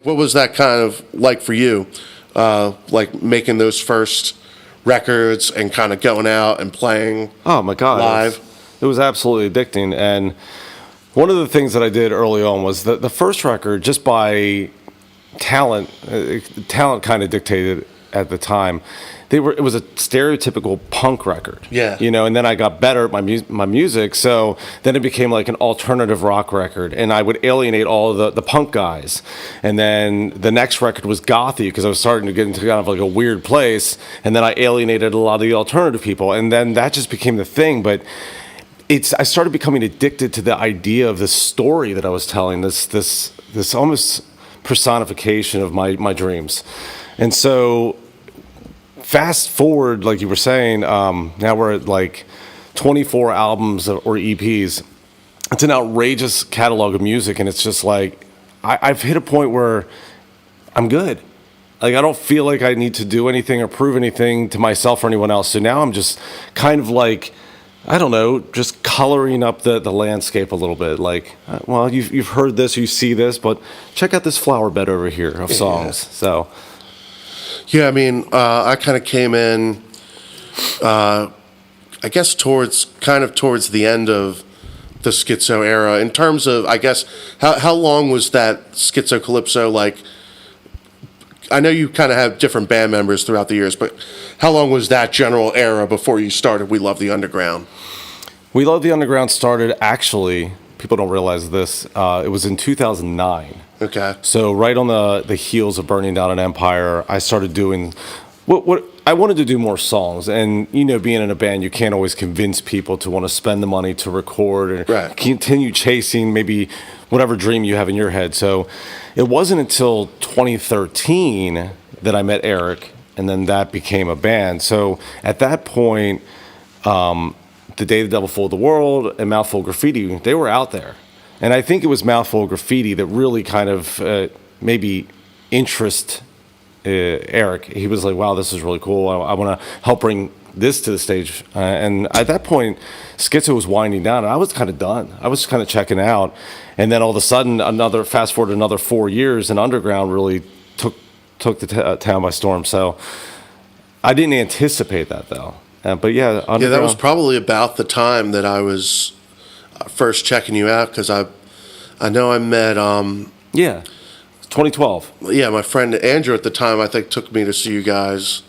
What was that kind of like for you? Like making those first records and kind of going out and playing Oh my God, live? it was absolutely addicting. And one of the things that I did early on was the first record, just by talent, talent kind of dictated at the time. It was a stereotypical punk record. Yeah. And then I got better at my music, so then it became like an alternative rock record, and I would alienate all the punk guys. And then the next record was gothy because I was starting to get into kind of like a weird place, and then I alienated a lot of the alternative people, and then that just became the thing. But I started becoming addicted to the idea of this story that I was telling, this almost personification of my dreams. And so fast forward, like you were saying, now we're at like 24 albums or EPs. It's an outrageous catalog of music, and it's just like I've hit a point where I'm good. Like, I don't feel like I need to do anything or prove anything to myself or anyone else. So now I'm just kind of like, I don't know, just coloring up the landscape a little bit. Like, well, you've heard this, you see this, but check out this flower bed over here of songs. Yeah. So. Yeah, I mean, I kind of came in, I guess, towards the end of the Schizo era. In terms of, I guess, how long was that Schizo Calypso, like, I know you kind of have different band members throughout the years, but how long was that general era before you started We Love the Underground? We Love the Underground started, actually, people don't realize this, it was in 2009. Okay. So right on the heels of burning down an empire, I started doing what I wanted to do more songs. And being in a band, you can't always convince people to want to spend the money to record and right. Continue chasing maybe whatever dream you have in your head. So it wasn't until 2013 that I met Eric, and then that became a band. So at that point, The Day the Devil Fooled the World and Mouthful of Graffiti, they were out there. And I think it was Mouthful of Graffiti that really kind of maybe interest Eric. He was like, wow, this is really cool. I want to help bring this to the stage. And at that point, Schizo was winding down, and I was kind of done. I was kind of checking out. And then all of a sudden, fast forward another 4 years, and Underground really took the town by storm. So I didn't anticipate that, though. But yeah, Underground. Yeah, that was probably about the time that I was first checking you out, because I know I met 2012. Yeah, my friend Andrew at the time, I think, took me to see you guys,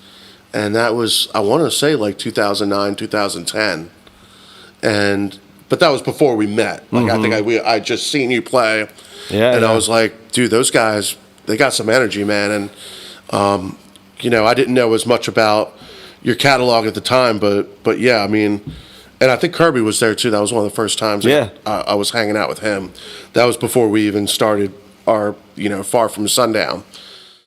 and that was, I want to say, like 2009, 2010, but that was before we met. Like, mm-hmm. I think I just seen you play, and I was like, dude, those guys, they got some energy, man. And I didn't know as much about your catalog at the time, but yeah, I mean. And I think Kirby was there too. That was one of the first times I was hanging out with him. That was before we even started our, Far From Sundown.